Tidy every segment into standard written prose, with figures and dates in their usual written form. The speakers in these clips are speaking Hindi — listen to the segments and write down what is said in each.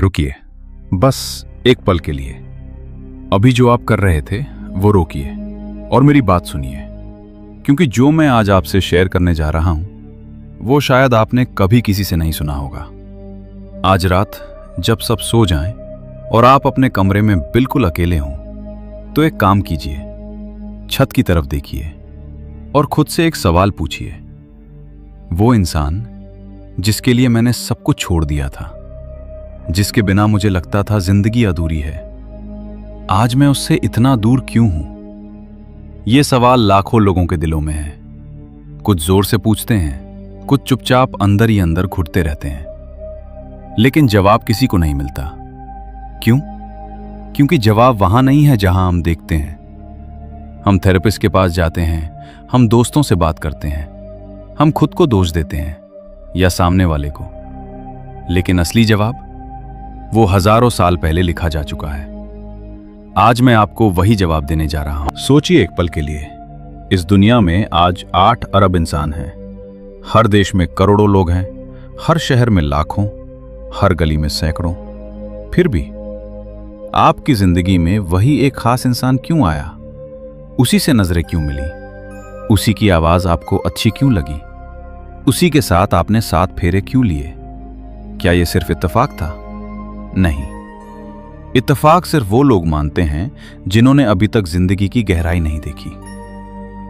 रुकिए, बस एक पल के लिए। अभी जो आप कर रहे थे वो रोकिए और मेरी बात सुनिए, क्योंकि जो मैं आज आपसे शेयर करने जा रहा हूं वो शायद आपने कभी किसी से नहीं सुना होगा। आज रात जब सब सो जाएं और आप अपने कमरे में बिल्कुल अकेले हों, तो एक काम कीजिए, छत की तरफ देखिए और खुद से एक सवाल पूछिए। वो इंसान जिसके लिए मैंने सब कुछ छोड़ दिया था, जिसके बिना मुझे लगता था जिंदगी अधूरी है, आज मैं उससे इतना दूर क्यों हूं? ये सवाल लाखों लोगों के दिलों में है। कुछ जोर से पूछते हैं, कुछ चुपचाप अंदर ही अंदर घुटते रहते हैं, लेकिन जवाब किसी को नहीं मिलता। क्यों? क्योंकि जवाब वहां नहीं है जहां हम देखते हैं। हम थेरेपिस्ट के पास जाते हैं, हम दोस्तों से बात करते हैं, हम खुद को दोष देते हैं या सामने वाले को, लेकिन असली जवाब वो हजारों साल पहले लिखा जा चुका है। आज मैं आपको वही जवाब देने जा रहा हूं। सोचिए एक पल के लिए, इस दुनिया में आज 8 अरब इंसान हैं। हर देश में करोड़ों लोग हैं, हर शहर में लाखों, हर गली में सैकड़ों। फिर भी आपकी जिंदगी में वही एक खास इंसान क्यों आया? उसी से नजरें क्यों मिली? उसी की आवाज आपको अच्छी क्यों लगी? उसी के साथ आपने 7 फेरे क्यों लिए? क्या यह सिर्फ इत्तेफाक था? नहीं, इत्तेफाक सिर्फ वो लोग मानते हैं जिन्होंने अभी तक जिंदगी की गहराई नहीं देखी।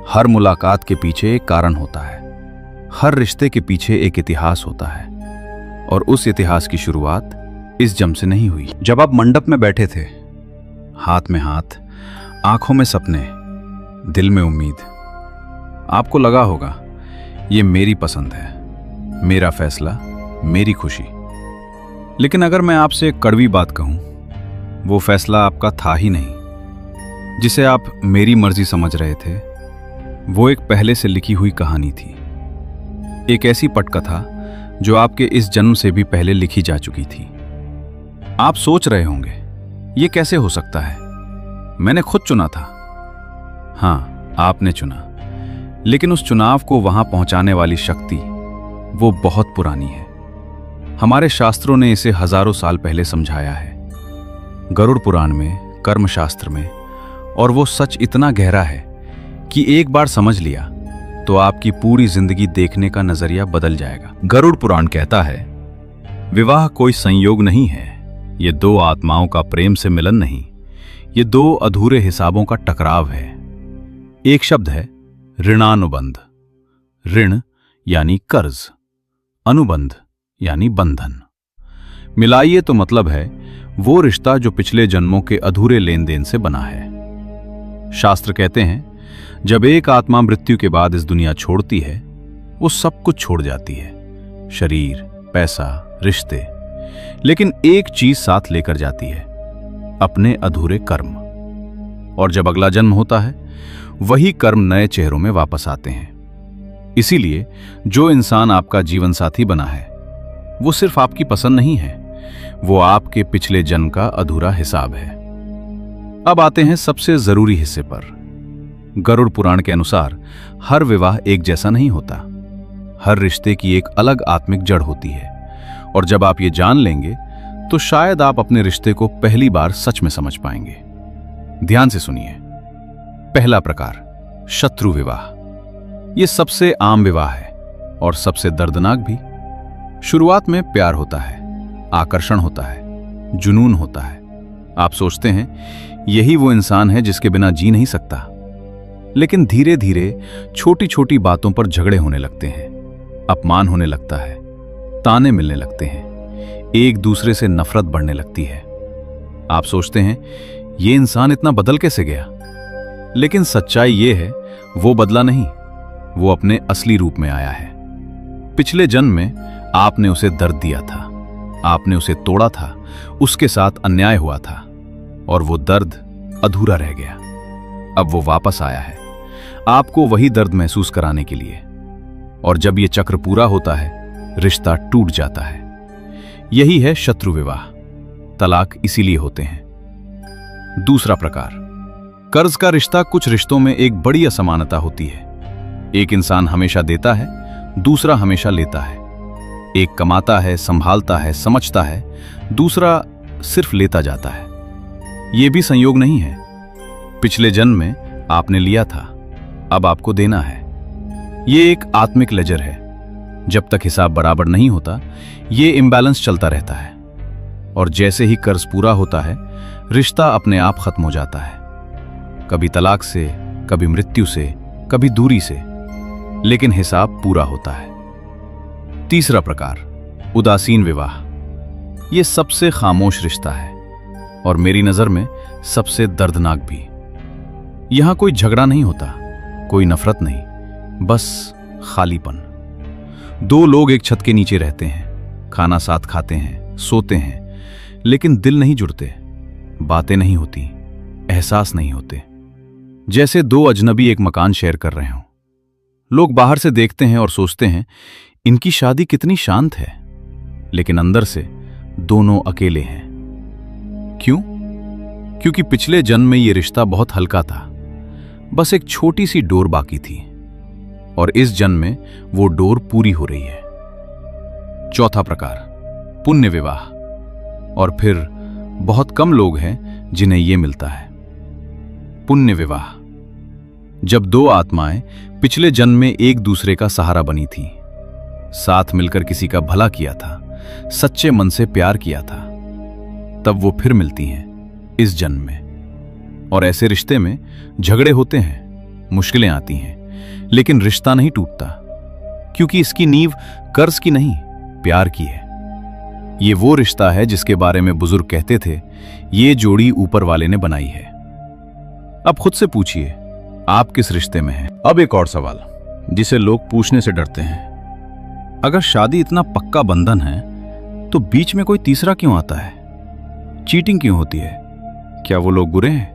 हर मुलाकात के पीछे एक कारण होता है, हर रिश्ते के पीछे एक इतिहास होता है, और उस इतिहास की शुरुआत इस जम से नहीं हुई। जब आप मंडप में बैठे थे, हाथ में हाथ, आंखों में सपने, दिल में उम्मीद, आपको लगा होगा ये मेरी पसंद है, मेरा फैसला, मेरी खुशी। लेकिन अगर मैं आपसे एक कड़वी बात कहूं, वो फैसला आपका था ही नहीं। जिसे आप मेरी मर्जी समझ रहे थे, वो एक पहले से लिखी हुई कहानी थी, एक ऐसी पटकथा जो आपके इस जन्म से भी पहले लिखी जा चुकी थी। आप सोच रहे होंगे, ये कैसे हो सकता है? मैंने खुद चुना था। हां, आपने चुना, लेकिन उस चुनाव को वहां पहुंचाने वाली शक्ति वो बहुत पुरानी है। हमारे शास्त्रों ने इसे हजारों साल पहले समझाया है, गरुड़ पुराण में, कर्म शास्त्र में, और वो सच इतना गहरा है कि एक बार समझ लिया तो आपकी पूरी जिंदगी देखने का नजरिया बदल जाएगा। गरुड़ पुराण कहता है, विवाह कोई संयोग नहीं है, ये 2 आत्माओं का प्रेम से मिलन नहीं, ये 2 अधूरे हिसाबों का टकराव है। एक शब्द है ऋणानुबंध। ऋण यानी कर्ज, अनुबंध यानी बंधन। मिलाइए तो मतलब है वो रिश्ता जो पिछले जन्मों के अधूरे लेन देन से बना है। शास्त्र कहते हैं, जब एक आत्मा मृत्यु के बाद इस दुनिया छोड़ती है, वो सब कुछ छोड़ जाती है, शरीर, पैसा, रिश्ते, लेकिन एक चीज साथ लेकर जाती है, अपने अधूरे कर्म। और जब अगला जन्म होता है, वही कर्म नए चेहरों में वापस आते हैं। इसीलिए जो इंसान आपका जीवन साथी बना है, वो सिर्फ आपकी पसंद नहीं है, वो आपके पिछले जन्म का अधूरा हिसाब है। अब आते हैं सबसे जरूरी हिस्से पर। गरुड़ पुराण के अनुसार हर विवाह एक जैसा नहीं होता, हर रिश्ते की एक अलग आत्मिक जड़ होती है, और जब आप ये जान लेंगे तो शायद आप अपने रिश्ते को पहली बार सच में समझ पाएंगे। ध्यान से सुनिए। पहला प्रकार, शत्रु विवाह। यह सबसे आम विवाह है और सबसे दर्दनाक भी। शुरुआत में प्यार होता है, आकर्षण होता है, जुनून होता है। आप सोचते हैं यही वो इंसान है जिसके बिना जी नहीं सकता, लेकिन धीरे धीरे छोटी छोटी बातों पर झगड़े होने लगते हैं, अपमान होने लगता है, ताने मिलने लगते हैं, एक दूसरे से नफरत बढ़ने लगती है। आप सोचते हैं ये इंसान इतना बदल कैसे गया? लेकिन सच्चाई ये है, वो बदला नहीं, वो अपने असली रूप में आया है। पिछले जन्म में आपने उसे दर्द दिया था, आपने उसे तोड़ा था, उसके साथ अन्याय हुआ था, और वो दर्द अधूरा रह गया। अब वो वापस आया है, आपको वही दर्द महसूस कराने के लिए। और जब ये चक्र पूरा होता है, रिश्ता टूट जाता है। यही है शत्रु विवाह। तलाक इसीलिए होते हैं। दूसरा प्रकार, कर्ज का रिश्ता। कुछ रिश्तों में एक बड़ी असमानता होती है। एक इंसान हमेशा देता है, दूसरा हमेशा लेता है। एक कमाता है, संभालता है, समझता है, दूसरा सिर्फ लेता जाता है। ये भी संयोग नहीं है। पिछले जन्म में आपने लिया था, अब आपको देना है। ये एक आत्मिक लेजर है। जब तक हिसाब बराबर नहीं होता, ये इम्बैलेंस चलता रहता है। और जैसे ही कर्ज पूरा होता है, रिश्ता अपने आप खत्म हो जाता है। कभी तलाक से, कभी मृत्यु से, कभी दूरी से, लेकिन हिसाब पूरा होता है। तीसरा प्रकार, उदासीन विवाह। यह सबसे खामोश रिश्ता है और मेरी नजर में सबसे दर्दनाक भी। यहां कोई झगड़ा नहीं होता, कोई नफरत नहीं, बस खालीपन। दो लोग एक छत के नीचे रहते हैं, खाना साथ खाते हैं, सोते हैं, लेकिन दिल नहीं जुड़ते, बातें नहीं होती, एहसास नहीं होते। जैसे दो अजनबी एक मकान शेयर कर रहे हों। लोग बाहर से देखते हैं और सोचते हैं इनकी शादी कितनी शांत है, लेकिन अंदर से दोनों अकेले हैं। क्यों? क्योंकि पिछले जन्म में यह रिश्ता बहुत हल्का था, बस एक छोटी सी डोर बाकी थी, और इस जन्म में वो डोर पूरी हो रही है। चौथा प्रकार, पुण्य विवाह। और फिर बहुत कम लोग हैं जिन्हें यह मिलता है। पुण्य विवाह, जब दो आत्माएं पिछले जन्म में एक दूसरे का सहारा बनी थीं, साथ मिलकर किसी का भला किया था, सच्चे मन से प्यार किया था, तब वो फिर मिलती हैं इस जन्म में। और ऐसे रिश्ते में झगड़े होते हैं, मुश्किलें आती हैं, लेकिन रिश्ता नहीं टूटता, क्योंकि इसकी नींव कर्ज की नहीं, प्यार की है। ये वो रिश्ता है जिसके बारे में बुजुर्ग कहते थे, ये जोड़ी ऊपर वाले ने बनाई है। अब खुद से पूछिए, आप किस रिश्ते में हैं? अब एक और सवाल जिसे लोग पूछने से डरते हैं, अगर शादी इतना पक्का बंधन है तो बीच में कोई तीसरा क्यों आता है? चीटिंग क्यों होती है? क्या वो लोग बुरे हैं?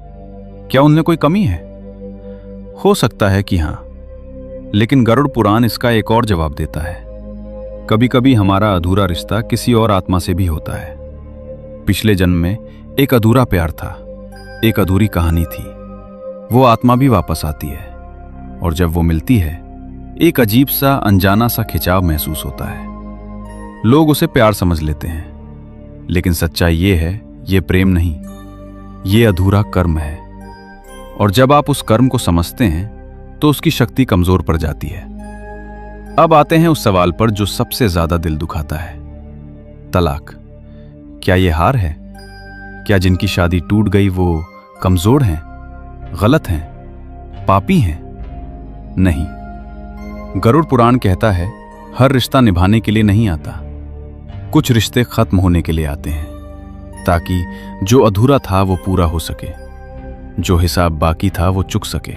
क्या उनमें कोई कमी है? हो सकता है कि हां, लेकिन गरुड़ पुराण इसका एक और जवाब देता है। कभी कभी हमारा अधूरा रिश्ता किसी और आत्मा से भी होता है। पिछले जन्म में एक अधूरा प्यार था, एक अधूरी कहानी थी। वो आत्मा भी वापस आती है, और जब वो मिलती है, एक अजीब सा अनजाना सा खिंचाव महसूस होता है। लोग उसे प्यार समझ लेते हैं, लेकिन सच्चाई ये है, ये प्रेम नहीं, ये अधूरा कर्म है। और जब आप उस कर्म को समझते हैं तो उसकी शक्ति कमजोर पड़ जाती है। अब आते हैं उस सवाल पर जो सबसे ज्यादा दिल दुखाता है, तलाक। क्या ये हार है? क्या जिनकी शादी टूट गई वो कमजोर हैं, गलत हैं, पापी हैं? नहीं, गरुड़ पुराण कहता है, हर रिश्ता निभाने के लिए नहीं आता। कुछ रिश्ते खत्म होने के लिए आते हैं, ताकि जो अधूरा था वो पूरा हो सके, जो हिसाब बाकी था वो चुक सके।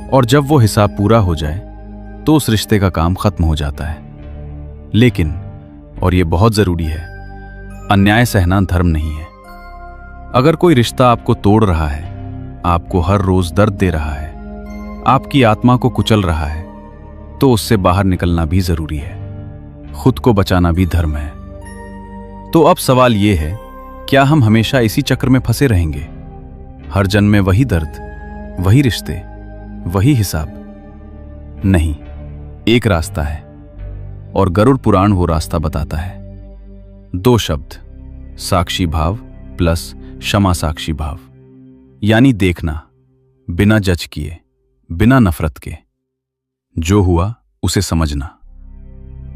और जब वो हिसाब पूरा हो जाए तो उस रिश्ते का काम खत्म हो जाता है। लेकिन, और ये बहुत जरूरी है, अन्याय सहना धर्म नहीं है। अगर कोई रिश्ता आपको तोड़ रहा है, आपको हर रोज दर्द दे रहा है, आपकी आत्मा को कुचल रहा है, तो उससे बाहर निकलना भी जरूरी है। खुद को बचाना भी धर्म है। तो अब सवाल यह है, क्या हम हमेशा इसी चक्र में फंसे रहेंगे? हर जन्म में वही दर्द, वही रिश्ते, वही हिसाब? नहीं, एक रास्ता है, और गरुड़ पुराण वो रास्ता बताता है। 2 शब्द, साक्षी भाव प्लस क्षमा साक्षी भाव, यानी देखना बिना जज किए, बिना नफरत के। जो हुआ उसे समझना।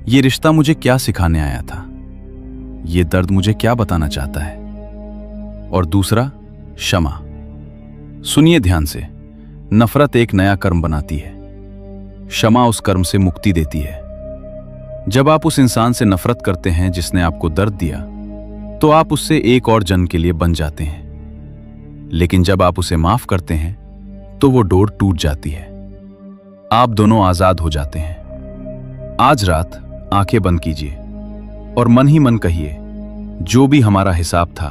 ये रिश्ता मुझे क्या सिखाने आया था? ये दर्द मुझे क्या बताना चाहता है? और दूसरा, क्षमा। सुनिए ध्यान से, नफरत एक नया कर्म बनाती है, क्षमा उस कर्म से मुक्ति देती है। जब आप उस इंसान से नफरत करते हैं जिसने आपको दर्द दिया, तो आप उससे एक और जन्म के लिए बन जाते हैं। लेकिन जब आप उसे माफ करते हैं, तो वो डोर टूट जाती है, आप दोनों आजाद हो जाते हैं। आज रात आंखें बंद कीजिए और मन ही मन कहिए, जो भी हमारा हिसाब था,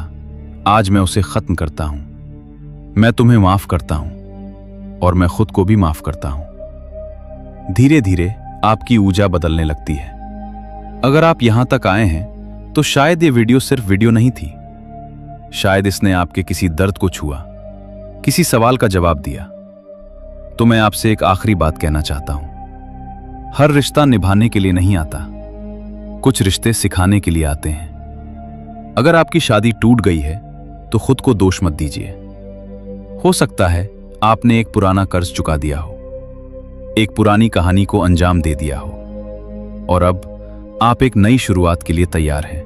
आज मैं उसे खत्म करता हूं। मैं तुम्हें माफ करता हूं और मैं खुद को भी माफ करता हूं। धीरे धीरे आपकी ऊर्जा बदलने लगती है। अगर आप यहां तक आए हैं तो शायद ये वीडियो सिर्फ वीडियो नहीं थी। शायद इसने आपके किसी दर्द को छुआ, किसी सवाल का जवाब दिया। तो मैं आपसे एक आखिरी बात कहना चाहता हूं। हर रिश्ता निभाने के लिए नहीं आता, कुछ रिश्ते सिखाने के लिए आते हैं। अगर आपकी शादी टूट गई है तो खुद को दोष मत दीजिए। हो सकता है आपने एक पुराना कर्ज चुका दिया हो, एक पुरानी कहानी को अंजाम दे दिया हो, और अब आप एक नई शुरुआत के लिए तैयार हैं।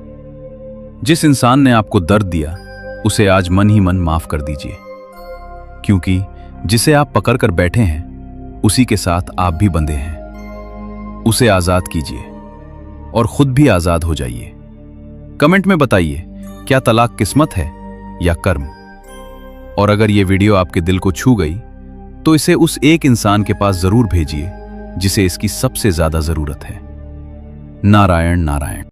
जिस इंसान ने आपको दर्द दिया उसे आज मन ही मन माफ कर दीजिए, क्योंकि जिसे आप पकड़ कर बैठे हैं उसी के साथ आप भी बंधे हैं। उसे आजाद कीजिए और खुद भी आजाद हो जाइए। कमेंट में बताइए, क्या तलाक किस्मत है या कर्म? और अगर यह वीडियो आपके दिल को छू गई तो इसे उस एक इंसान के पास जरूर भेजिए जिसे इसकी सबसे ज्यादा जरूरत है। नारायण नारायण।